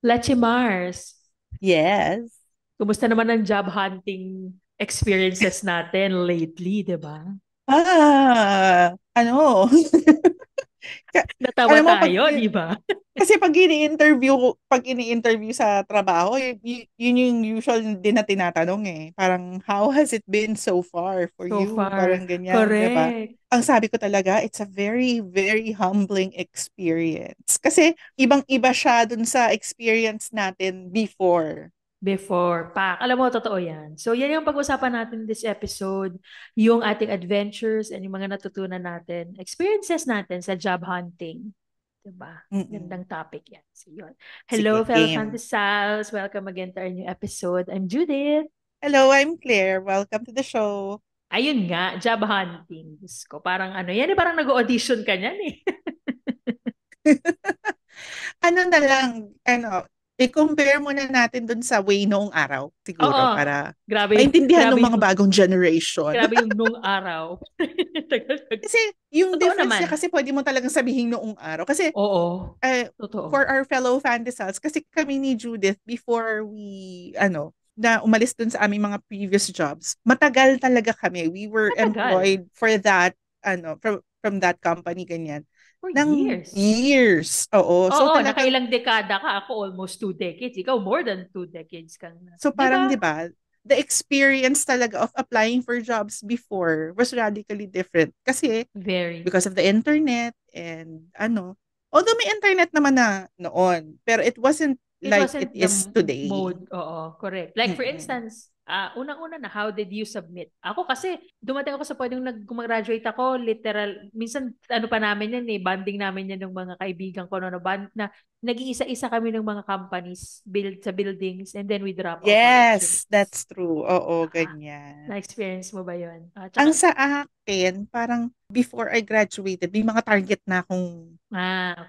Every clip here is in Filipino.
Leche Mars, Yes. kumusta naman ang job hunting experiences natin lately, di ba? Ano? Ka- Natawa Alam mo, tayo, di ba? kasi pag ini-interview sa trabaho, yun yung usual din na tinatanong eh. Parang, how has it been so far for So you? far, Parang ganyan, di ba? correct. Ang sabi ko talaga, it's a very, very humbling experience. Kasi ibang-iba siya dun sa experience natin before. Before, pa. Alam mo, totoo yan. So, yan yung pag-usapan natin this episode, yung ating adventures and yung mga natutunan natin, experiences natin sa job hunting. Diba? Mm-mm. Gandang topic yan. So, yun. Hello, Sige, fellow game. Fantasals. Welcome again to our new episode. I'm Judith. Hello, I'm Claire. Welcome to the show. Ayun nga, job hunting. Diyos ko, parang ano, yan eh, parang nag-audition ka niyan eh. Ano na lang, i-compare muna natin dun sa way noong araw, siguro, Oo, para grabe, maintindihan ng grabe mga yung, bagong generation. grabe yung nung araw. Kasi yung Totoo difference niya, naman. kasi pwede mo talagang sabihin noong araw. Kasi Oo, for totoo. our fellow fantasals, kasi kami ni Judith, before na umalis dun sa aming mga previous jobs, matagal talaga kami. We were Matagal. employed for that, from that company, ganyan, For ng years. years. Oo. So Oo, talagang, nakailang dekada ka. Ako almost 2 decades. Ikaw more than 2 decades kang na. so Di parang, ba? 'di ba, the experience talaga of applying for jobs before was radically different. Kasi Very. because of the internet and although may internet naman na noon, pero it wasn't It like it wasn't the is today. mode. Oo, correct. Like for Mm-mm. instance, unang-una na, how did you submit? Ako kasi, dumating ako sa pwedeng gumraduate ako, literal, minsan ano pa namin yan eh, banding namin yan ng mga kaibigan ko, no, band, na nag-iisa-isa kami ng mga companies sa buildings and then we drop off our Yes, resumes. that's true. Oo, Ah, ganyan. na-experience mo ba yun? Ang Tsaka, sa akin, parang before I graduated, may mga target na akong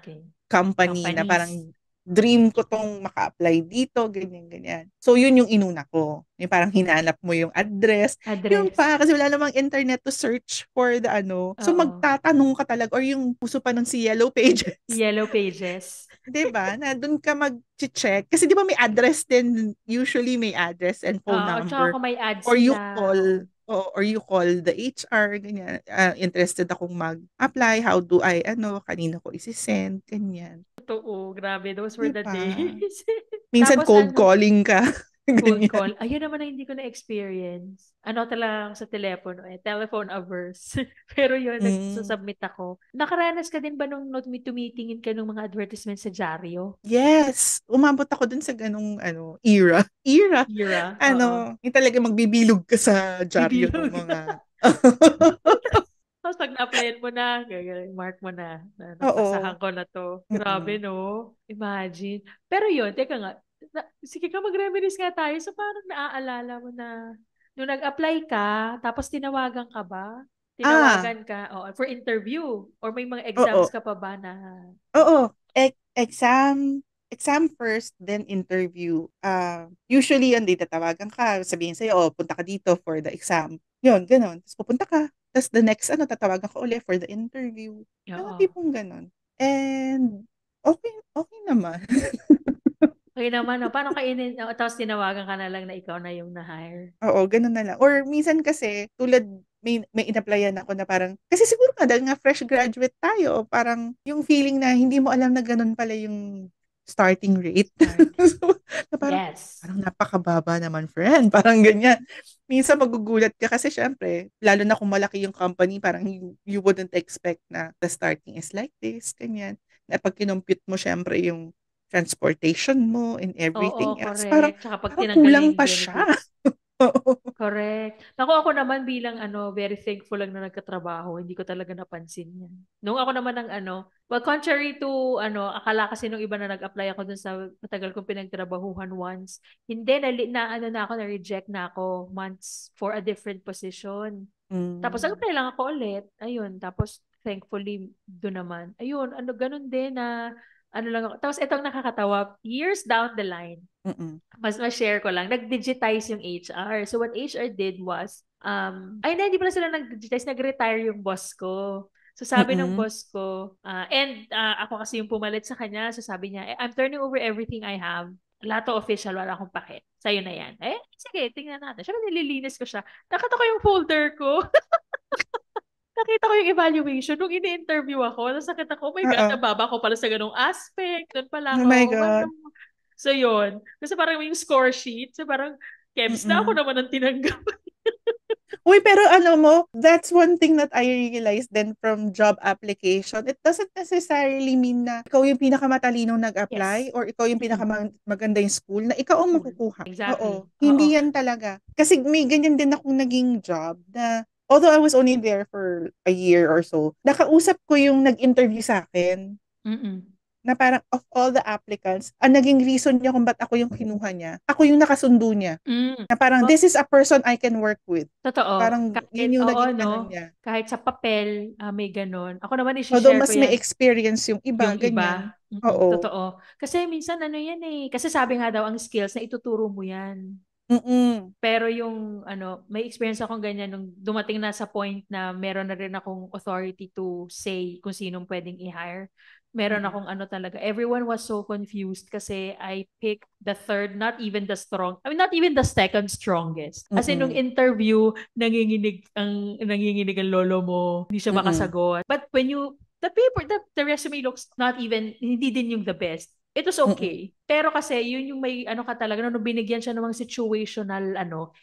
okay. company na Companies. parang dream ko tong maka-apply dito, ganyan, ganyan. So, yun yung inuna ko. Yung parang hinanap mo yung address. Yung Address. pa, kasi wala namang internet to search for the ano. So, Oo. magtatanong ka talaga, or yung puso pa nun si Yellow Pages. Yellow pages. 'Di ba? Na doon ka mag-check. Kasi 'di ba may address din, usually may address and phone Oo, tsaka number. kung may ads Or you sila, oo. call, or you call the HR, ganyan. Interested akong mag-apply, how do I, kanina ko isi-send, ganyan. Totoo, grabe. Those were 'Di the ba? days. Minsan Tapos cold ano, calling ka, cold ganyan. call. Ayun naman ang hindi ko na-experience. Ano talaga ako sa telepono eh. Telephone averse. Pero yun, Mm. nagsasubmit ako. Nakaranas ka din ba nung tumitingin ka ng mga advertisement sa dyaryo? Yes, umabot ako dun sa ganung era. Era. Era, oo. Yung talaga magbibilog ka sa dyaryo ng Bibilog. mga Tapos pag na-applyan mo na, mark mo na, napasahan Oo. ko na to. Grabe, Mm-mm. no? Imagine. Pero yun, teka nga, sige ka, mag-reminisce nga tayo. So parang naaalala mo na, nung nag-apply ka, tapos tinawagan ka ba? Ah, Tinawagan ka, for interview? Or may mga exams oo. ka pa ba na, Oo, exam first, then interview. Usually, yun, di tatawagan ka, sabihin sa'yo, punta ka dito for the exam. Yun, ganun. Tapos pupunta ka. Tapos the next, tatawagan ka ulit for the interview. Mga oo. tipong ganun. And, okay, okay naman. Okay naman, no? Paano kainin, tapos tinawagan ka na lang na ikaw na yung na-hire? Oo, ganun na lang. Or minsan kasi, tulad, may in-applyan ako na parang, kasi siguro nga, dahil nga fresh graduate tayo, parang yung feeling na hindi mo alam na ganun pala yung starting rate. Start. So, na parang, Yes. parang napakababa naman, friend. Parang ganyan. Minsan magugulat ka kasi syempre, lalo na kung malaki yung company, parang you wouldn't expect na the starting is like this, ganyan. Na pag kinompute mo syempre yung transportation mo and Oo, everything else, parang, correct. Tsaka pag parang tinanggal na kulang yung pa siya. benefits. Oo. Correct. Ako naman bilang very thankful lang na nagkatrabaho. Hindi ko talaga napansin yan. Nung ako naman ng well, contrary to akala kasi nung iba na nag-apply ako dun sa matagal kong pinagtrabahuhan once. Hindi, na ako, na-reject na ako months for a different position. Tapos Mm. nag-apply lang ako ulit. Ayun. Tapos thankfully doon naman. Ayun, ganun din na lang ako. Tapos itong nakakatawa, years down the line, Mm. mas share ko lang, nag-digitize yung HR. So what HR did was, ay hindi pala sila nag-digitize, nag-retire yung boss ko. So sabi ng Mm-mm. boss ko, ako kasi yung pumalit sa kanya, so sabi niya, I'm turning over everything I have. Lahat to official, wala akong pake. Sa'yo na yan. Sige, tingnan natin. Siyempre, nililinis ko siya. Nakita ko yung folder ko. Nakita ko yung evaluation nung ini-interview ako. Tapos nakita ko, oh my God, Oo. nababa ko pala sa ganung aspect. Doon pala Oh ako. my God. Parang, so yun. Kasi parang yung score sheet. So parang, Kebs na ako Mm-mm. naman ang tinanggap. Uy, pero ano mo, that's one thing that I realized then from job application. It doesn't necessarily mean na ikaw yung pinakamatalino Yes. nag-apply or ikaw yung Mm-mm. pinakamaganda yung school na ikaw ang School. makukuha. Exactly. Oo. Hindi Oo. yan talaga. Kasi may ganyan din akong naging job na although I was only there for a year or so, nakausap ko yung nag-interview sa akin Mm-mm. na parang of all the applicants, ang naging reason niya kung ba't ako yung kinuha niya, ako yung nakasundo niya. Mm. Na parang, Oh, this is a person I can work with. totoo. Parang, Kahit, yun yung oo, naging ano no? niya. Kahit sa papel, may ganun. Ako naman, Although isi-share ko mas may yan. experience yung iba, Yung ganyan. iba. Mm-mm, Oo. totoo. Kasi minsan, ano yan eh. Kasi sabi nga daw, ang skills na ituturo mo yan. Mm-mm. Pero yung may experience akong ganyan nung dumating na sa point na meron na rin akong authority to say kung sinong pwedeng i-hire. Meron Mm-mm. akong talaga. Everyone was so confused kasi I picked the third, not even the not even the second strongest. As in, nung Mm-mm. interview, nanginginig ang lolo mo, hindi siya Mm-mm. makasagot. But when the paper, the resume looks not even, hindi din yung the best. It was Mm-mm. okay. Pero kasi, yun yung may ka talaga, nung binigyan siya ng mga situational,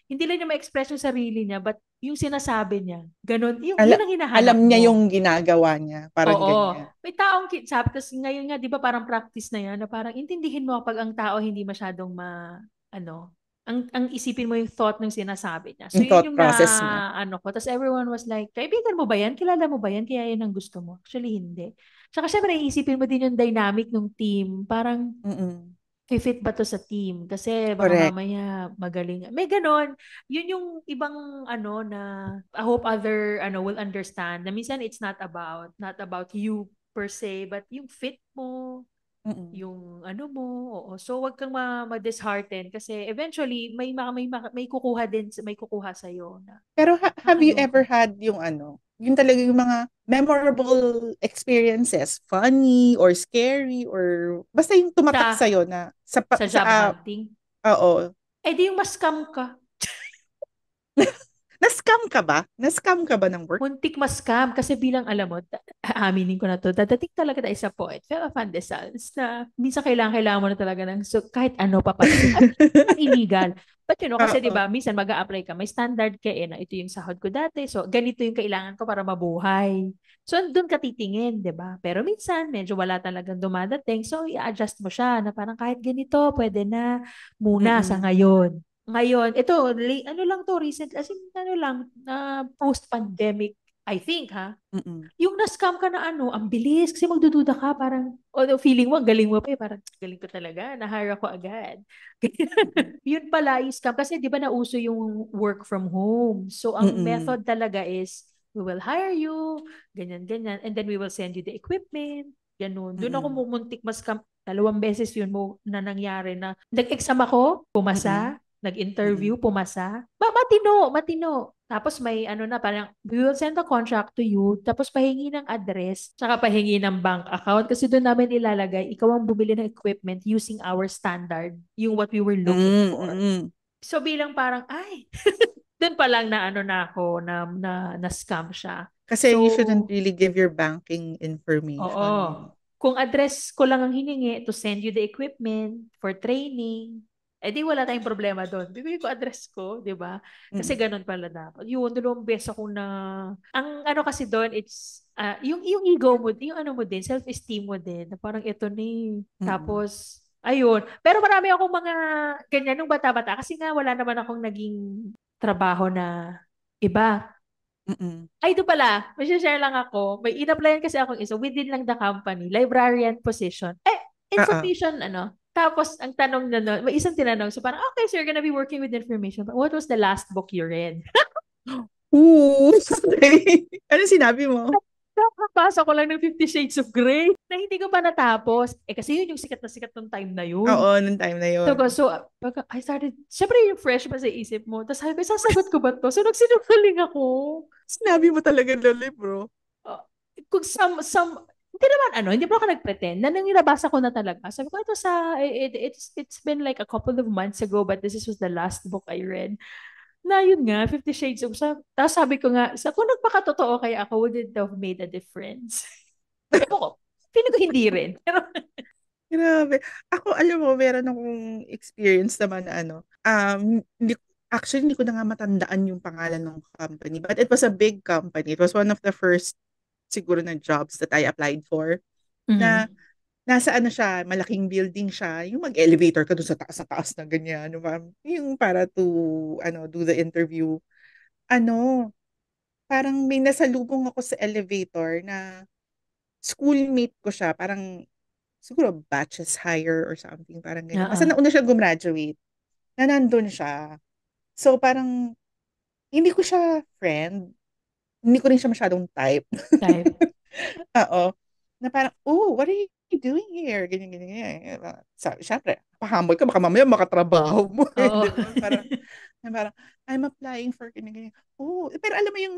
hindi lang niya ma-express yung sarili niya, but yung sinasabi niya, ganun, yun ang Alam hinahanap niya mo. yung ginagawa niya. Parang Oo. ganyan. May taong sabi, tapos ngayon nga, di ba parang practice na yan, na parang intindihin mo kapag ang tao hindi masyadong ang isipin mo yung thought ng sinasabi niya. So Yung yun thought yung process niya. ko. Tapos everyone was like, kaibigan mo ba yan? Kilala mo ba yan? Kaya yan ang gusto mo? Actually, hindi. Tsaka syempre, iisipin mo din yung dynamic ng team. Parang, Mm-mm. fit ba to sa team? Kasi baka Correct. mamaya magaling. May ganon. Yun yung ibang na I hope other will understand na minsan it's not about you per se, but yung fit mo, Mm-mm. yung mo. Oo. So wag kang ma-dishearten kasi eventually may kukuha din, may kukuha sa na Pero have you ever ayoko. had yung yung talaga yung mga memorable experiences, funny or scary or basta yung tumatak Sa sa'yo na sa job hunting. oo. Di yung ma-scam ka. Na-scam ka ba? Na-scam ka ba ng work? Muntik ma-scam kasi bilang alam mo, aaminin ko na to, dadating talaga tayo sa point, Fela Pandesals, na minsan kailangan mo na talaga ng so, kahit ano papansin. I mean, not illegal. But kasi di Oo. ba, minsan mag-a-apply ka, may standard ka na ito yung sahod ko dati, so ganito yung kailangan ko para mabuhay. So doon ka titingin, di ba? Pero minsan, medyo wala talagang dumadating, so i-adjust mo siya na parang kahit ganito, pwede na muna sa Mm-mm. ngayon. Ngayon, ito, lang to, recent, as in, post-pandemic, I think, ha? Mm-mm. Yung na-scam ka na ang bilis, kasi magdududa ka, parang, feeling mo, ang galing mo pa parang, galing ko talaga, na-hire ako agad. Mm-mm. Yun pala, yung scam, kasi di ba nauso yung work from home. So, ang Mm-mm. method talaga is, we will hire you, ganyan, ganyan, and then we will send you the equipment, ganun. Doon ako Mm-mm. mumuntik mas-scam, 2 beses yun mo na nangyari na, nag-exam ako, Mm-mm. pumasa, nag-interview, pumasa. Matino. Tapos may parang, we will send a contract to you, tapos pahingi ng address, tsaka pahingi ng bank account, kasi doon namin ilalagay, ikaw ang bumili ng equipment using our standard, yung what we were looking for. Mm-mm. So bilang parang, ay, doon pa lang na na ako, na scam siya. Kasi So, you shouldn't really give your banking oo. information. Kung address ko lang ang hiningi to send you the equipment for training, di wala tayong problema doon. Bibigay ko address ko, di ba? Kasi Mm-mm. ganun pala dapat. Yun, 2 beses ako na, ang kasi doon, it's, yung ego mo, yung mo din, self-esteem mo din, na parang ito ni. Mm-mm. Tapos, ayun. Pero marami akong mga ganyan nung bata-bata kasi nga wala naman akong naging trabaho na iba. Mm-mm. Ay, ito pala. May share lang ako. May in-applyan kasi akong isa within lang the company. Librarian position. Oo. Information, Tapos, ang tanong na nun, may isang tinanong. So, parang, okay, so you're gonna be working with information. But what was the last book you read? Ooh, okay. Ano sinabi mo? Kakabasa ko lang ng 50 Shades of Grey na hindi ko pa natapos. Kasi yun yung sikat na sikat ng time na yun. Oo, nung time na So, yun. pag I started, syempre yung fresh pa sa isip mo. Tapos sabi ko, sasagot ko ba to? So, nagsinungaling ako. Sinabi mo talaga ng libro. Uh, kung hindi naman hindi pa ako nag-pretend. Na nang nabasa ko na talaga. Sabi ko, it's been like a couple of months ago, but this was the last book I read. Na yun nga, 50 Shades of Tapos sabi ko nga, kung nagpakatotoo kaya ako, would it have made a difference? Ewan ko. Feeling ko hindi rin. Pero, Grabe. Ako, alam mo, meron akong experience naman na actually, hindi ko na nga matandaan yung pangalan ng company, but it was a big company. It was one of the first, siguro, na jobs that I applied for. Na, nasa siya, malaking building siya, yung mag-elevator ka doon sa taas na ganyan, yung para to, do the interview. Parang may nasalubong ako sa elevator na schoolmate ko siya, parang siguro batches higher or something, parang ganyan. Basta nauna siya gumraduate, na nandun siya. So parang, hindi ko siya friend, hindi ko rin siya masyadong type. Oo. Na parang, what are you doing here? Ganyan, ganyan, ganyan. Sabi, syempre, pahamol ka, baka mamaya makatrabaho mo. Parang, I'm applying for ganyan, ganyan. Pero alam mo yung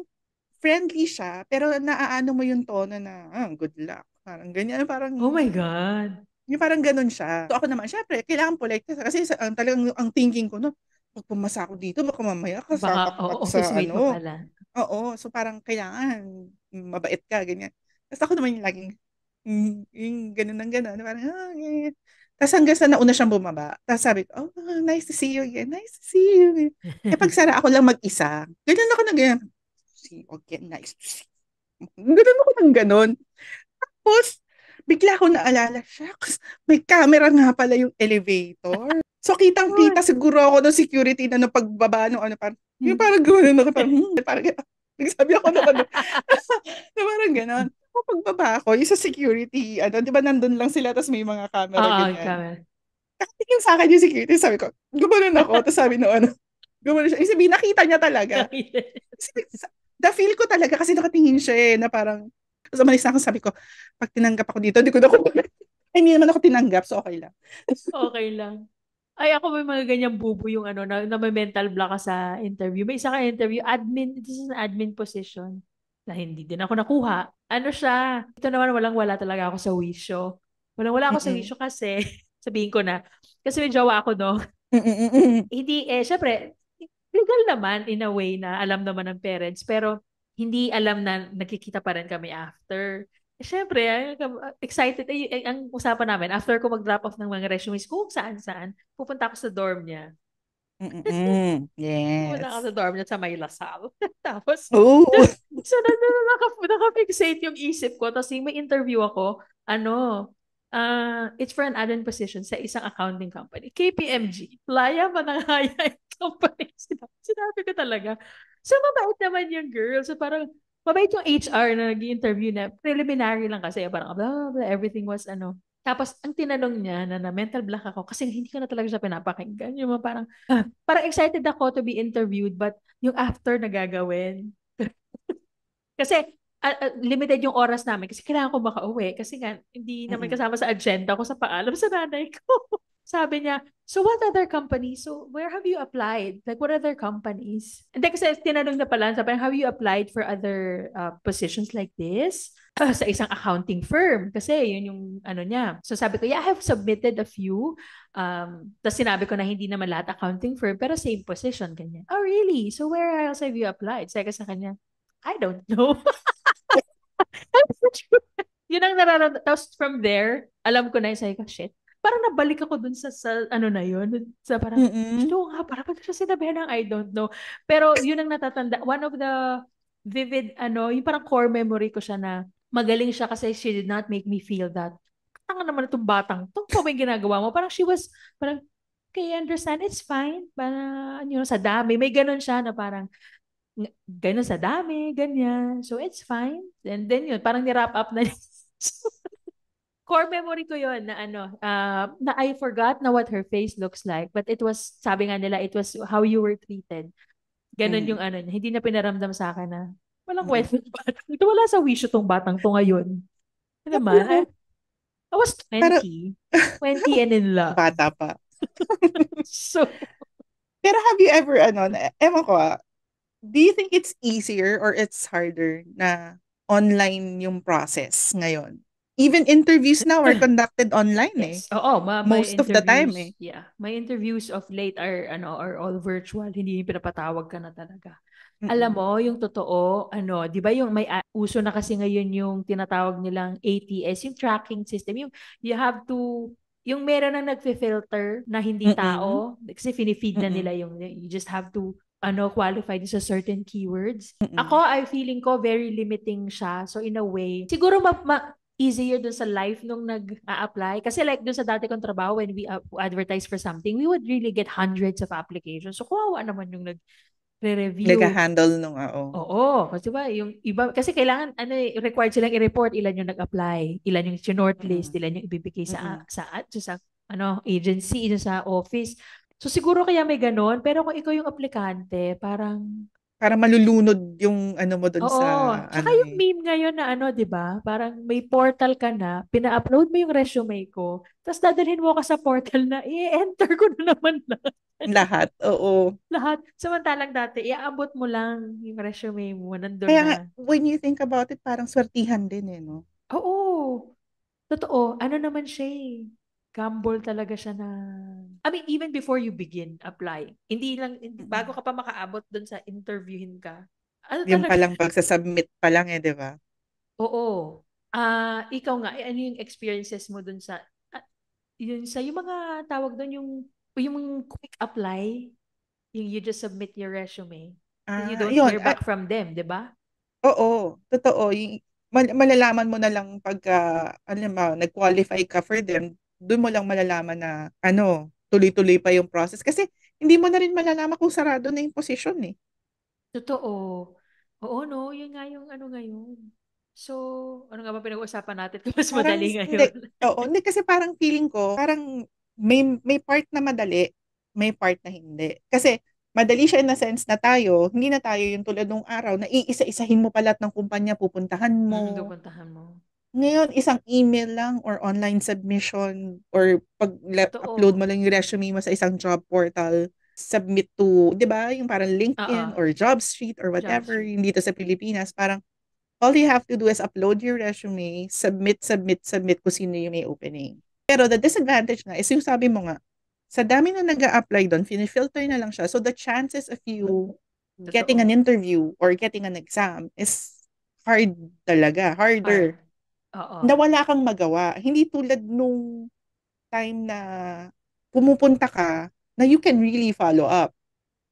friendly siya, pero naaano mo yung tono na, good luck. Parang ganyan, parang, oh my God. yung parang ganun siya. So ako naman, syempre, kailangan polite kasi talagang ang thinking ko, no, pag pumasa ako dito, baka mamaya kasama ka office sa mate mo pala. Oo, so parang kailangan mabait ka, ganyan. Tapos ako naman yung laging, yung ganun ng ganun, parang, ganyan. Tapos hanggang sa nauna siyang bumaba. Tapos sabi ko, nice to see you again. Nice to see you again. Pag sara ako lang mag-isa, ganun ako na ganyan. See you again, nice to see you. Ganun ako ng ganun. Tapos, bigla ko naalala, shucks, may camera nga pala yung elevator. So, kitang-kita siguro ako ng security na nung pagbaba nung parang, yung parang gano'n ako, parang nagsabi ako na na parang gano'n. Kung pagbaba ako, yung sa security, di ba nandun lang sila, tapos may mga camera, ganyan. Nakatingin sa akin yung security, sabi ko, gumanon ako, tapos sabi gumanon siya. Sabi, nakita niya talaga. The feel ko talaga, kasi nakatingin siya na parang, tapos umalis na ako, sabi ko, pag tinanggap ako dito, hindi ko na hindi naman ako tinanggap, so okay lang. Okay lang. Ay, ako may mga ganyang bubo yung na may mental block ka sa interview. May isa ka interview, this is an admin position na hindi din ako nakuha. Ano siya? Ito naman wala talaga ako sa wisyo. Wala ako sa wisyo kasi, sabihin ko na, kasi may jowa ako, no? Hindi, syempre, legal naman in a way na alam naman ng parents, pero hindi alam na nagkikita pa rin kami after. Siyempre, excited. Ang usapan namin, after ko mag-drop off ng mga resumes, kung saan-saan, pupunta ako sa dorm niya. Yes. Pupunta ako sa dorm niya sa may Lasal. Tapos, so naka-fixate yung isip ko. Tapos may interview ako, it's for an admin position sa isang accounting company. KPMG. Laya pa ng haya yung company. Sinabi ko talaga. So, mabait naman yung girl. So, parang, mabait yung HR na nag-interview na preliminary lang kasi parang blah, blah, everything was Tapos ang tinanong niya na mental block ako kasi hindi ko na talaga siya pinapakinggan. Yung mga parang excited ako to be interviewed but yung after na gagawin. Kasi limited yung oras namin kasi kailangan ko makauwi kasi nga hindi naman kasama sa agenda ko sa paalam sa nanay ko. Sabi niya, so what other companies? So where have you applied? Like what other companies? And then kasi tinanong na pala, sabi, have you applied for other positions like this? Sa isang accounting firm. Kasi yun yung niya. So sabi ko, yeah, I have submitted a few. Tapos sinabi ko na hindi naman lahat accounting firm, pero same position, ganyan. Oh, really? So where else have you applied? Sabi ko sa kanya, I don't know. Yun ang nararamdaman. Tapos from there, alam ko na yung sabi ko, shit. Parang nabalik ako dun sa na yun. Sa parang, nga, parang pag siya sinabihan ng I don't know. Pero yun ang natatanda. One of the vivid, yung parang core memory ko siya na magaling siya kasi she did not make me feel that. Tanga naman itong batang. Itong pa may ginagawa mo. Parang she was, parang, okay, understand, it's fine. Parang, sa dami. May ganun siya na parang, ganun sa dami, ganyan. So, it's fine. And then yun, parang ni-wrap up na core memory ko yun na na I forgot na what her face looks like. But it was, sabi nga nila, it was how you were treated. Ganon yung niya. Hindi na pinaramdam sa akin na walang kwento. Ito wala sa wisyo tong batang to ngayon. Ano naman? I was 20. 20 and in love. Bata pa. So, pero have you ever, ewan ko do you think it's easier or it's harder na online yung process ngayon. Even interviews now are conducted online eh. Yes. Oo, may Most of the time eh. interviews. Yeah. My interviews of late are all virtual. Hindi yung pinapatawag ka na talaga. Alam Mm-mm. mo, yung totoo, 'di ba yung may uso na kasi ngayon yung tinatawag nilang ATS, yung tracking system, yung you have to yung meron na nagfi-filter na hindi Mm-mm. tao kasi fini-feed na Mm-mm. nila yung you just have to qualify sa certain keywords. Ako, Mm-mm. I feeling ko very limiting siya. So in a way, siguro easier dun sa life nung nag-a-apply. Kasi like dun sa dati kong trabaho, when we advertise for something, we would really get hundreds of applications. So kawawa naman yung nagre-review. Nag-handle nung, oo. Oo, kasi ba yung iba kasi kailangan required silang i-report ilan yung nag-apply, ilan yung shortlist, Mm-mm. ilan yung ibibigay Mm-mm. sa agency, sa office. So siguro kaya may ganon, pero kung ikaw yung aplikante, parang Para malulunod yung ano mo dun sa oo. Tsaka ano yung eh. meme ngayon na 'di ba? Parang may portal ka na, pina-upload mo yung resume ko, tapos dadalhin mo ka sa portal na i-enter ko na naman lahat. Lahat, oo. Lahat. Samantalang dati, iaabot mo lang yung resume mo, nandun Kaya na. nga, when you think about it, parang swertihan din eh, no? Oo. Totoo. Ano naman siya eh. Gamble talaga siya na... I mean, even before you begin applying, bago Mm-mm. ka pa makaabot dun sa interviewin ka, ano Yung talaga, palang pagsasubmit pa lang eh, di ba? oo. Ikaw nga, ano yung experiences mo dun sa, yung mga tawag dun, yung quick apply, yung you just submit your resume, and you don't Yun. hear back from them, di ba? Oo, totoo. Malalaman mo na lang pagka, alam mo, nag-qualify ka for them, doon mo lang malalaman na, tuloy-tuloy pa yung process. Kasi, hindi mo na rin malalaman kung sarado na yung position eh. Totoo. Oo, no? Yun nga yung ano ngayon. So, ano nga ba pinag-uusapan natin kung mas Parang, madali hindi, ngayon? oo, hindi kasi parang feeling ko, parang may part na madali, may part na hindi. Kasi, madali siya in the sense na tayo, hindi na tayo yung tulad nung araw na iisa-isahin mo pa lahat ng kumpanya pupuntahan mo. Pupuntahan mo. Ngayon, isang email lang or online submission or pag-upload Totoo. mo lang yung resume mo sa isang job portal, submit to, di ba, yung parang Oo. LinkedIn or JobStreet or Job whatever, street. yung dito sa Pilipinas, parang all you have to do is upload your resume, submit, submit, submit kung sino yung may opening. Pero the disadvantage nga is yung sabi mo nga, sa dami na nag-a-apply doon, filter na lang siya. So the chances of you getting an Totoo. interview or getting an exam is hard talaga, harder Hard. Oo. na wala kang magawa. Hindi tulad nung time na pumupunta ka na you can really follow up.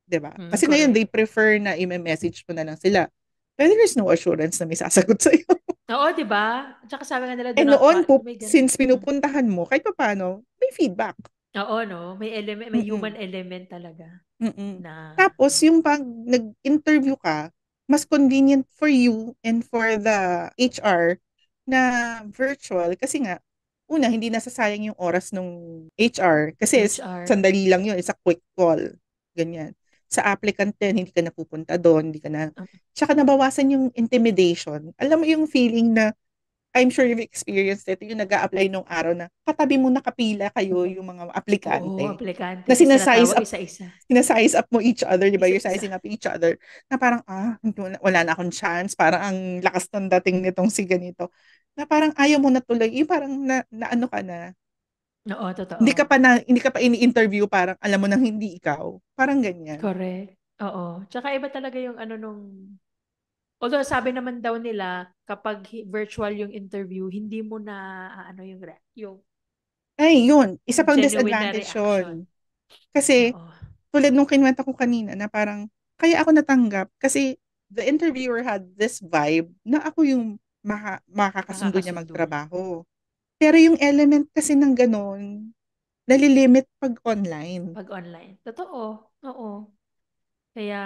'Di ba? Kasi ngayon, they Correct. prefer na i-message mo na lang sila. Pero there's no assurance na may sasagot sa'yo. Oo, di ba? Tsaka sabi nga nila, do And not noon, may ganun. since pinupuntahan mo, kahit pa paano, may feedback. Oo, no? May human Mm-mm. element talaga Mm-mm. na, Tapos, yung pag nag-interview ka, mas convenient for you and for the HR na virtual kasi nga, una, hindi nasasayang yung oras ng HR kasi HR. sandali lang yun, it's a quick call. Ganyan. Sa applicant din, hindi ka napupunta doon, hindi ka na, tsaka nabawasan yung intimidation. Alam mo yung feeling na I'm sure you've experienced it, yung nag apply nung araw na katabi mo nakapila kayo yung mga Oo, aplikante aplikante. na Tapos sinasize tinatawag up isa-isa. sinasize up mo each other, di ba? You're Isa-isa. sizing up each other. Na parang, wala na akong chance. Parang ang lakas ng dating nitong si ganito. Na parang ayaw mo na tuloy. Yung parang na ano ka na. Oo, totoo. Hindi ka pa ini-interview, parang alam mo nang hindi ikaw. Parang ganyan. Correct. Oo. Tsaka iba talaga yung although sabi naman daw nila, kapag virtual yung interview, hindi mo na, yung Ay, yun. Isa pang genuine na disadvantage reaction. yun. Kasi, Oo. tulad nung kinwenta ko kanina na parang, kaya ako natanggap kasi the interviewer had this vibe na ako yung makakasundo niya Makakasundo niya. magtrabaho. Pero yung element kasi ng ganun, nalilimit pag online. Pag online. Totoo. Oo. Kaya,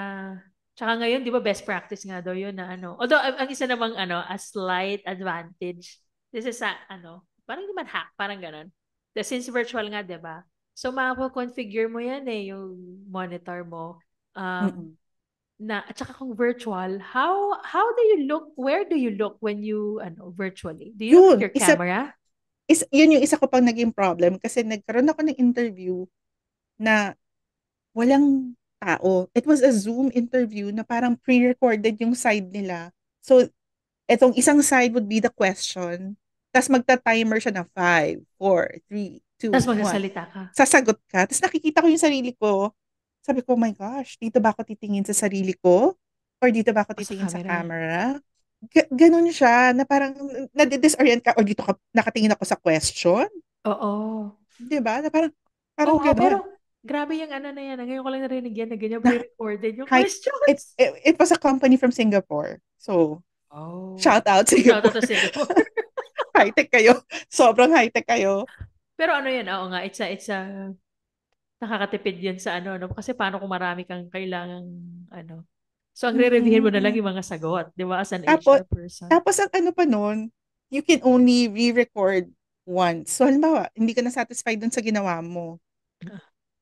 tsaka ngayon, di ba, best practice nga daw yun na Although, ang isa namang a slight advantage, this is parang naman hack, parang ganun. Since virtual nga, di ba? So, mako-configure mo yan yung monitor mo. Um, Mm-mm. at saka kung virtual, how do you look, where do you look when you, virtually? Do you look at Yun, your camera? yun yung isa ko pang naging problem kasi nagkaroon ako ng interview na walang tao. It was a Zoom interview na parang pre-recorded yung side nila. So, Etong isang side would be the question, tapos magta-timer siya ng 5, 4, 3, 2, Tapos 1. magsasalita ka. Sasagot ka. Tapos nakikita ko yung sarili ko. Sabi ko, oh my gosh, dito ba ako titingin sa sarili ko? Or dito ba ako O sa titingin sa camera. camera? Ganun siya, na parang nadidisorient ka, o dito ka, nakatingin ako sa question? Oo. Di ba? Na parang Oo, pero ganun. grabe yung ano na yan. Ngayon ko lang narinig yan na ganyan Na, pre-recorded yung hi, questions. it was a company from Singapore. So, Oh. shout out Shout out Singapore. to Singapore. High-tech kayo. Sobrang high-tech kayo. Pero ano yan, oo nga, it's a, nakakatipid yan sa ano, no? Kasi paano kung marami kang kailangang, ano. So, ang re-reviewin mo na lang Mm-mm. yung mga sagot, di ba, as an Tapos, HR person. tapos ang ano pa nun, you can only re-record once. So, halimbawa, hindi ka na satisfied dun sa ginawa mo.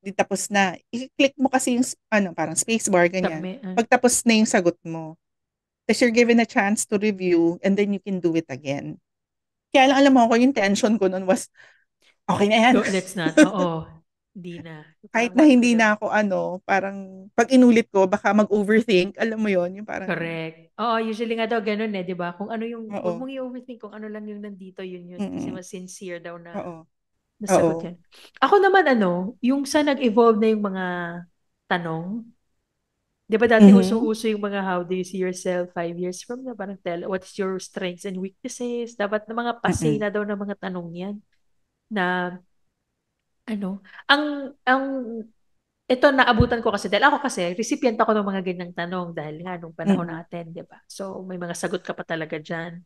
Di tapos na. I-click mo kasi yung, ano, parang spacebar, ganyan. Submit. Pagtapos na yung sagot mo. Tapos you're given a chance to review and then you can do it again. Kaya lang alam mo ko, yung tension ko nun was, okay na yan. Go, let's not. Oo. Hindi na. Kahit Parang na what could hindi have. na ako parang pag inulit ko, baka mag-overthink. Alam mo yon yung parang, Correct. Oo, usually nga daw ganun eh, di ba? Kung ano yung, wag oo. mong i-overthink kung ano lang yung nandito, yun. Kasi Mm-mm. mas sincere daw na Oo. nasagot Oo. yan. Ako naman ano, yung sa nag-evolve na yung mga tanong, di ba dati Mhm. usong-uso yung mga how do you see yourself 5 years from now? Parang tell, what's your strengths and weaknesses? Dapat na mga pasay Mm-mm. na daw ng mga tanong yan. Na ano, ang ito naabutan ko kasi dahil ako kasi recipient ako ng mga ganyang tanong dahil nga nung panahon Mm-mm. natin, 'di ba? So may mga sagot ka pa talaga diyan.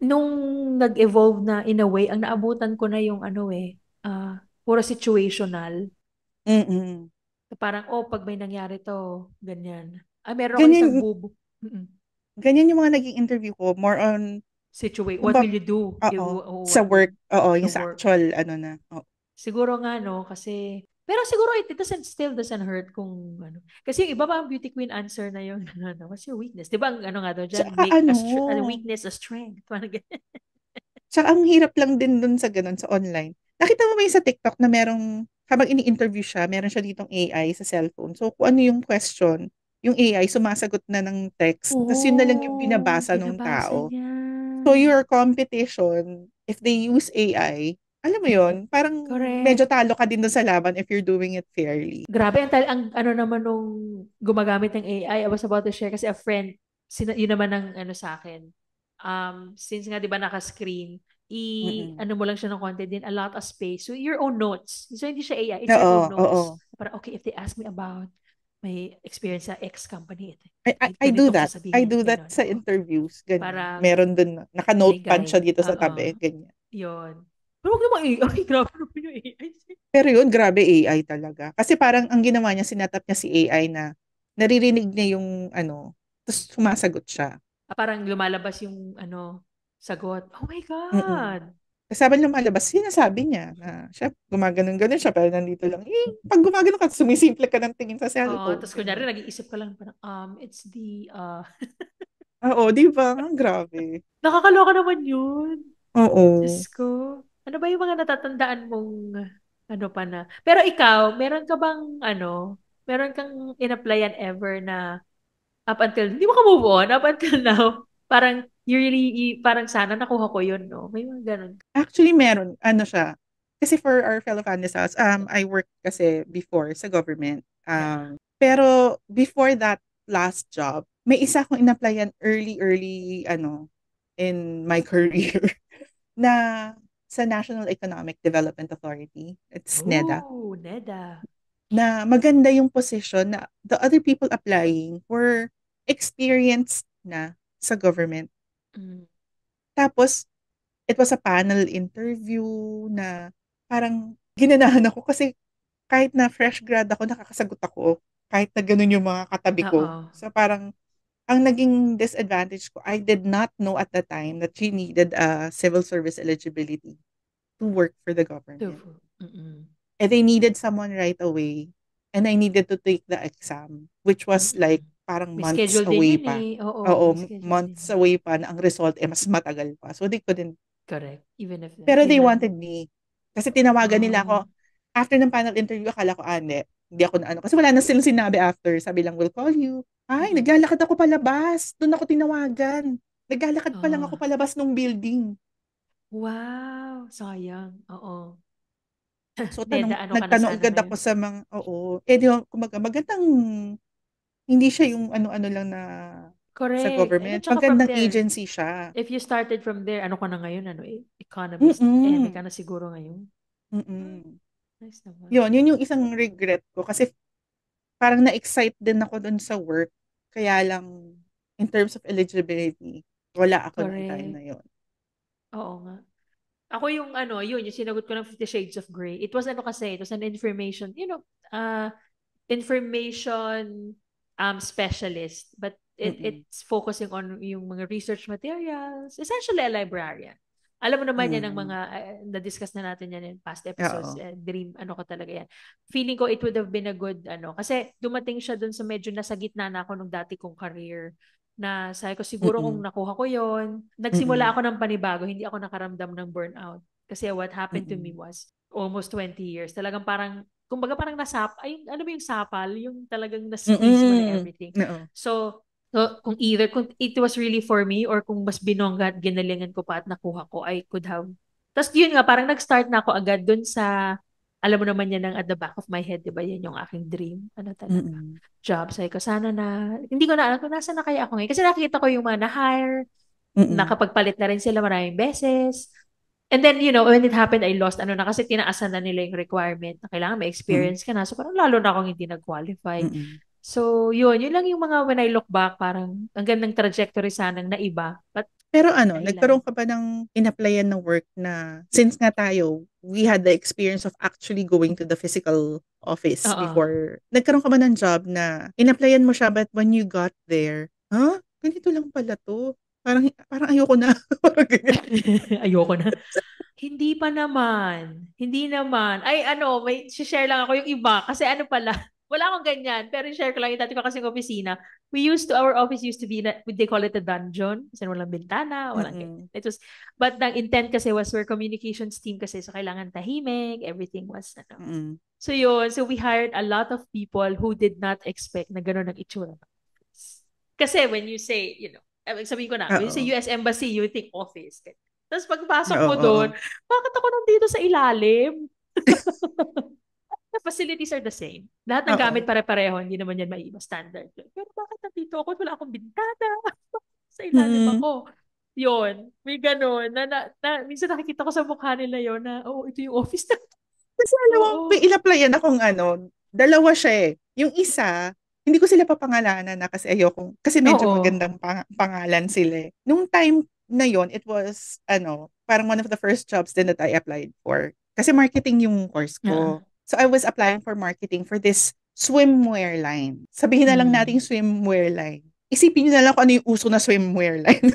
Nung nag-evolve na in a way, ang naabutan ko na yung ano puro situational. Mm-mm. Parang pag may nangyari to, ganyan. Ay, meron ako isang Ganyan, bubo. Mm-mm. ganyan yung mga naging interview ko. More on, Situate. What kumbaga, will you do? oo, sa What will work, oo, sa yung sa work? actual, ano na. Oo. Siguro nga, no? Kasi, pero siguro it doesn't, still doesn't hurt kung ano. Kasi yung iba pa ang beauty queen answer na yung, ano, what's your weakness? Di ba, ang ano nga daw dyan, Tsaka make ano, a weakness a strength. Parang ganyan. tsaka ang hirap lang din dun sa ganun, sa online. Nakita mo ba yung sa TikTok na merong, habang ini-interview siya, meron siya ditong AI sa cellphone. So, kung ano yung question, yung AI sumasagot na ng text, tapos yun na lang yung Oh, binabasa ng binabasa tao. niya. So, your competition, if they use AI, alam mo yun, parang medyo Correct. talo ka din dun sa laban if you're doing it fairly. Grabe, ang ano naman nung gumagamit ng AI, I was about to share kasi a friend, yun naman ang ano sa akin. Since nga 'di ba naka-screen, Mm-mm. ano mo lang siya ng konti din, a lot of space. So your own notes. So hindi siya AI, it's your Oo, own oo. notes. Para okay, if they ask me about my experience sa X company, may I do ganito ko that. I sasabihin, do that ganon. sa Oo. interviews. Ganyan. Para Meron dun, may naka-notepad siya guide. dito sa Oo. tabi. Ganyan. Yun. Pero wag naman AI. Grabe naman yung AI. Pero yun, grabe AI talaga. Kasi parang ang ginawa niya, sinatap niya si AI na naririnig niya yung ano, tapos sumasagot siya. Parang lumalabas yung ano, sagot. Oh my Mm-mm. God. Kasama lumalabas, sinasabi niya na siya, gumaganon-ganon siya, pero nandito lang, pag gumaganon ka, sumisimple ka ng tingin sa Oo, cellphone. tapos kunyari Ganyan. nag-iisip ka lang parang, it's the, Oo, di ba? Ang grabe. nakakaloka naman yun. Diyos Oo. ko. Ano ba yung mga natatandaan mong, ano pa na? Pero ikaw, meron ka bang, meron kang in-applyan ever na up until, hindi mo ka move on, up until now, parang, you really, parang sana nakuha ko yun, no? May mga ganun. Actually, meron. Ano siya? Kasi for our fellow Candidates, I worked kasi before sa government. Yeah. Pero before that last job, may isa akong in-applyan early, in my career na sa National Economic Development Authority. It's NEDA. Oh, Neda. Na maganda yung position na the other people applying were experienced na sa government. Mm. Tapos, it was a panel interview na parang ginanahan ako kasi kahit na fresh grad ako, nakakasagot ako. Kahit na ganun yung mga katabi ko. Oo. So parang, ang naging disadvantage ko, I did not know at the time that she needed a civil service eligibility to work for the government. Tofu. Mm-mm. And they needed someone right away. And I needed to take the exam, which was Mm-mm. like parang May months schedule din away yun pa. eh. Oo, may Oo, schedule din months yun. away pa na ang result mas matagal pa. So they couldn't. Correct. Even if Pero they kailan. wanted me. Kasi tinawagan nila Oh. ako. After ng panel interview, akala ko, hindi. Hindi ako na ano. Kasi wala na silang sinabi after. Sabi lang, we'll call you. Ay, Mm-mm. naglalakad ako palabas. Doon ako tinawagan. Naglalakad pa lang ako Oh. palabas ng building. Wow, sayang. Oo. So, Dedaan ka na nagtanong sana agad ako ngayon. sa mga, oo, di ba, kumbaga, magandang, hindi siya yung ano-ano lang na sa Correct. And government. at saka from Magandang there, agency siya. if you started from there, ano ka na ngayon? Ano, economist? Eme ka Mm-mm. na siguro ngayon? Ah, Mm-mm. nice naman. Yun yung isang regret ko. Kasi parang na-excite din ako dun sa work. Kaya lang, in terms of eligibility, wala ako nung time Correct. na yun. Oo nga. Ako yung ano, yun, yung sinagot ko ng 50 Shades of Grey. It was ano kasi, it was an information, information specialist, but Mm-mm. it's focusing on yung mga research materials, essentially a librarian. Alam mo naman yan ng Mm. mga, na-discuss na natin yan in past episodes, Oo. dream, ano ko talaga yan. Feeling ko it would have been a good, kasi dumating siya dun sa medyo nasa gitna na ako nung dati kong career, na sabi ko siguro kung Mm-mm. nakuha ko yon, nagsimula Mm-mm. ako ng panibago, hindi ako nakaramdam ng burnout. Kasi what happened to me Mm-mm. was almost 20 years. Talagang parang kumbaga parang ay, ano ba yung sapal? Yung talagang na-squeeze mo na Mm-mm. everything. Oo. So kung it was really for me or kung mas binongga at ginalingan ko pa at nakuha ko, I could have. Tapos yun nga, parang nag-start na ako agad dun sa, alam mo naman yan ng at the back of my head, di ba? Yan yung aking dream. Ano talaga? Mm-mm. Job. Sabi ko, sana na, hindi ko na alam kung nasa na kaya ako ngayon. Kasi nakikita ko yung mga na-hire, Mm-mm. nakapagpalit na rin sila maraming beses. And then, when it happened, I lost, kasi tinaasan na nila yung requirement na kailangan may Mm-mm. experience ka na. So, parang lalo na akong hindi nag-qualify. Mm-mm. So, yun lang yung mga when I look back, parang ang gandang trajectory sanang naiba. But, Pero ano, dahilan. nagkaroon ka ba ng in-applyan na work na, since nga tayo, we had the experience of actually going to the physical office Oo. before. Nagkaroon ka ba ng job na in-applyan mo siya, but when you got there, ganito lang pala to. Parang ayoko na. Parang ganyan. Ayoko na. Hindi pa naman. Hindi naman. Ay, may share lang ako yung iba. Kasi ano pala, wala akong ganyan. Pero share ko lang yung dati ko kasing opisina. Our office used to be, they call it a dungeon. Kasi walang bintana, walang ganyan. Mm-mm. But the intent kasi was we're communications team kasi so kailangan tahimik, everything was, Mm-mm. So yun, so we hired a lot of people who did not expect na gano'n ang itsura. Kasi when you say, sabihin ko na, when you say Oo. US Embassy, you think office. Tapos pagpasok Oo, mo oo. doon, bakit ako nandito sa ilalim? The facilities are the same. Lahat ng Oo. gamit pare-pareho, hindi naman yan maiiba standard. Pero bakit nandito ako? Wala akong bintana. Sa ilalim Mm-mm. ako. Yun, may ganun. Minsan nakikita ko sa mukha nila yon na, ito yung office na. Kasi alam mo, may Oo. in-applyan akong dalawa siya eh. Yung isa, hindi ko sila papangalanan na kasi ayoko, kasi medyo Oo. magandang pangalan sila eh. Nung time na yon, it was, parang one of the first jobs din that I applied for. Kasi marketing yung course Yeah. ko. So I was applying for marketing for this swimwear line. Sabihin na lang natin Mm. swimwear line. Isipin nyo na lang kung ano yung uso na swimwear line.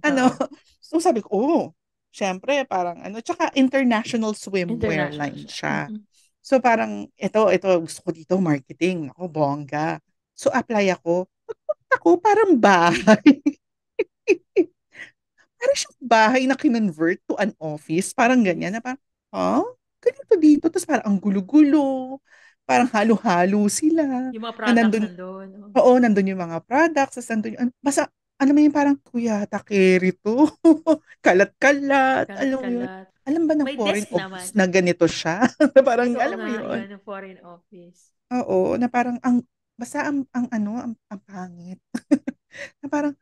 ano, Oo. so sabi ko, syempre, parang tsaka international swimwear International line siya. siya. Mm-mm. So parang, ito, gusto ko dito, marketing. Ako, bongga. So apply ako. Pagpunta ko, parang bahay. Parang siyang bahay na kinonvert to an office. Parang ganyan na Office. parang, ganito dito. Tapos parang ang gulo-gulo. Parang halo-halo sila. Yung mga Na products nandun, nandun. Oh. oo, nandun yung mga products. Tapos nandun yung, basta, alam mo yung parang, kuya, takeri to. Kalat-kalat. Alam mo yun. Kalat-kalat. Alam ba ng May foreign desk office naman. na ganito siya? Parang, Totoo alam mo nga, yun. yun, yung foreign office. Oo, na parang, basta ang pangit. Na parang,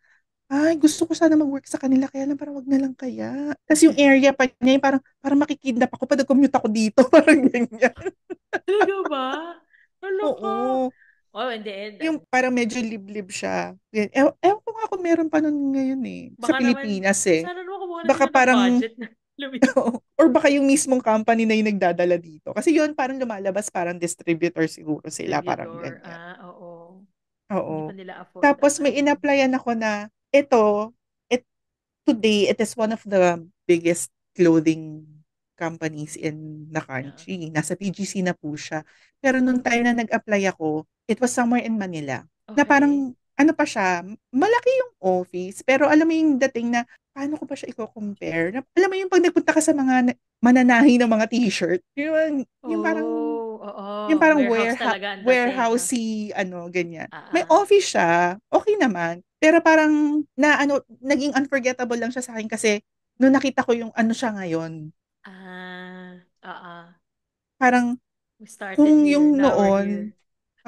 ay, gusto ko sana mag-work sa kanila, kaya lang parang wag na lang kaya. Tapos yung area pa niya, yung parang makikidnap ako pag commute ako dito, parang ganyan. Talaga ba? Ano ka? Oo. Oh, in the end, Yung parang medyo liblib siya. Ewan ko nga kung meron pa nun ngayon eh. Sa baka naman, Pilipinas eh. sana naman kumuha na Baka sila ng parang, budget na lumit. or baka yung mismong company na yung nagdadala dito. Kasi yun parang lumalabas, parang distributor siguro sila, parang Distributor. ganyan. Oo. Hindi pa Oo. nila afford ang Tapos may in-applyan ako na it today it is one of the biggest clothing companies in the Yeah. country. Nasa PGC na po siya. Pero nung time na nag-apply ako, it was somewhere in Manila. Na Okay. parang ano pa siya, malaki yung office, pero alam mo yung dating na paano ko ba siya i-compare? Alam mo yung pag nagpunta ka sa mga mananahi ng mga t-shirt, Oh, yung oo. parang Warehouse talaga ang dating. warehousey, ganyan. May Ah. office siya, okay naman. Pero parang naging unforgettable lang siya sa akin kasi nung nakita ko yung ano siya ngayon, Ah, parang we started kung here, yung now we're here. noon,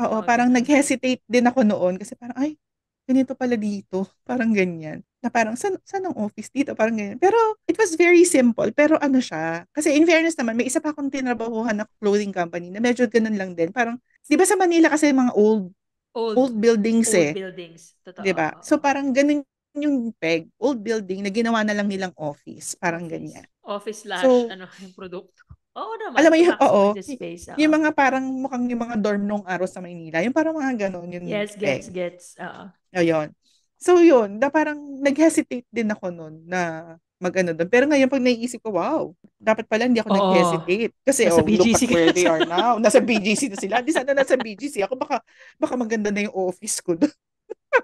oo, Oh, parang ganun. nag-hesitate din ako noon kasi parang, ay, ganito pala dito. Parang ganyan. Na parang, saan ang office dito? Parang ganyan. Pero, it was very simple. Pero ano siya, kasi in fairness naman, may isa pa akong tinrabahuhan na clothing company na medyo ganun lang din. Parang, di ba sa Manila kasi mga old Old, buildings old eh. buildings. Di Totoo, ba? oo. So parang ganun yung peg, old building na ginawa na lang nilang office. Parang Office. ganyan. Office slash, So, ano, yung produkto. Oo alam naman, mo to yung, oo, maximize the space. yung Oo. mga parang mukhang yung mga dorm nung araw sa Maynila, yung parang mga ganon yung Yes, gets, peg. gets. Oo. Ayun. So yun, na parang nag-hesitate din ako noon na mag-ano doon. Pero ngayon pag naiisip ko, wow, dapat pala hindi ako Oo. nag-hesitate. Kasi Nasa look at BGC ka where na they sa... are now. Nasa BGC na sila. Di sana nasa BGC ako. Baka maganda na yung office ko doon.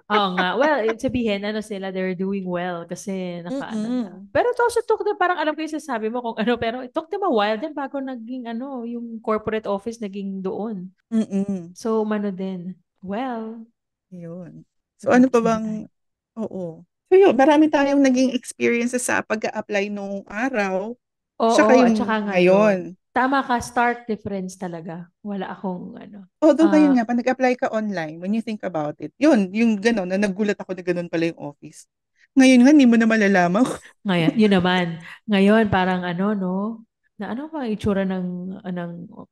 Oo nga. Well, sabihin, ano sila, they're doing well kasi nakaano na. Mm-mm. Pero it also took them, parang alam ko yung sasabi mo kung ano, pero it took them a while din bago naging ano, yung corporate office naging doon. Mm-mm. So, umano din. Well, Yun. So ano pa nag-practice naman tayo. bang, oo. So yun, marami tayong naging experiences sa pag-a-apply nung araw. Oo, Tsaka at saka yung ngayon. ngayon. Tama ka, stark difference talaga. Wala akong ano. Although ngayon Ah, nga, pag nag-apply ka online, when you think about it, yun, yung gano'n, na nagulat ako na gano'n pala yung office. Ngayon nga, hindi mo na malalaman. ngayon, yun naman. Ngayon, parang ano, no? Na ano ba ang itsura ng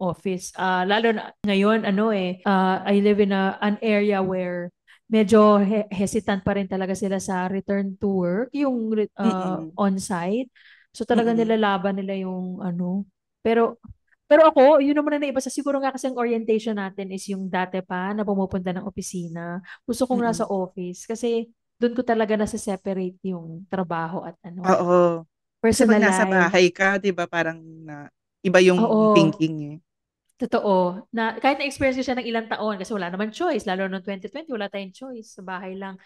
office? Lalo na ngayon, ano I live in an area where medyo hesitant pa rin talaga sila sa return to work, yung Mm-mm. on-site. So talaga Mm-mm. nilalaban nila yung ano. Pero pero ako, yun naman na naiba sa siguro nga kasi ang orientation natin is yung dati pa na pumupunta ng opisina. Gusto kong nasa Mm-mm. office kasi doon ko talaga nasa-separate yung trabaho at ano, Oo. Kasi pag personal nasa life. bahay ka, di ba, parang iba yung Oo, thinking eh. totoo. Na, kahit na-experience ko siya ng ilang taon kasi wala naman choice. Lalo noong 2020, wala tayong choice. Sa bahay lang.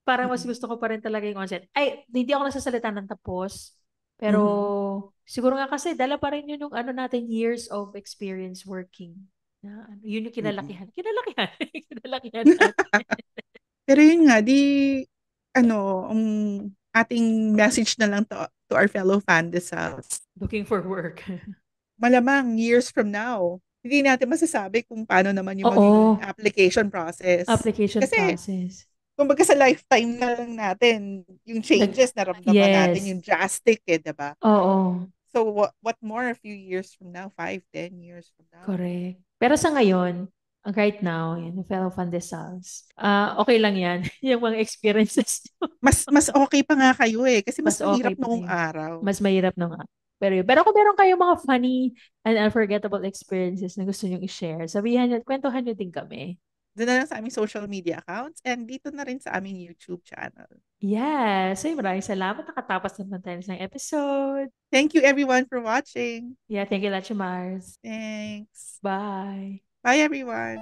Parang mas Mm-mm. gusto ko pa rin talaga yung onset. Ay, hindi ako nagsasalita ng tapos. Pero Mhm. siguro nga kasi dala pa rin yun yung ano natin, years of experience working. Na, ano, yun yung Mm-mm. kinalakihan. Kinalakihan. Kinalakihan natin. Pero yun nga, ang ating message na lang to our fellow fandesals. Looking for work. Malamang years from now, hindi natin masasabi kung paano naman yung magiging Oo. application process. Application Kasi, process. kumbaga sa lifetime na lang natin, yung Nag, changes, naramdaman natin yes. yung drastic eh, diba? Oo. So, what more a few years from now? 5, 10 years from now? Correct. Pero sa ngayon, right now, yung fellow Fundesals, okay lang yan. Yung mga experiences nyo. Mas okay pa nga kayo eh, kasi mas Mas okay mahirap pa noong kayo. araw. Mas mahirap na nga. Pero kung meron kayong mga funny and unforgettable experiences na gusto nyo i-share, sabihan nyo, kwentuhan nyo din kami. Doon na lang sa aming social media accounts and dito na rin sa aming YouTube channel. Yes. So, maraming salamat. Nakatapos naman tayo ng episode. Thank you everyone for watching. Yeah, thank you, Lachi Mars. Thanks. Bye. Bye everyone.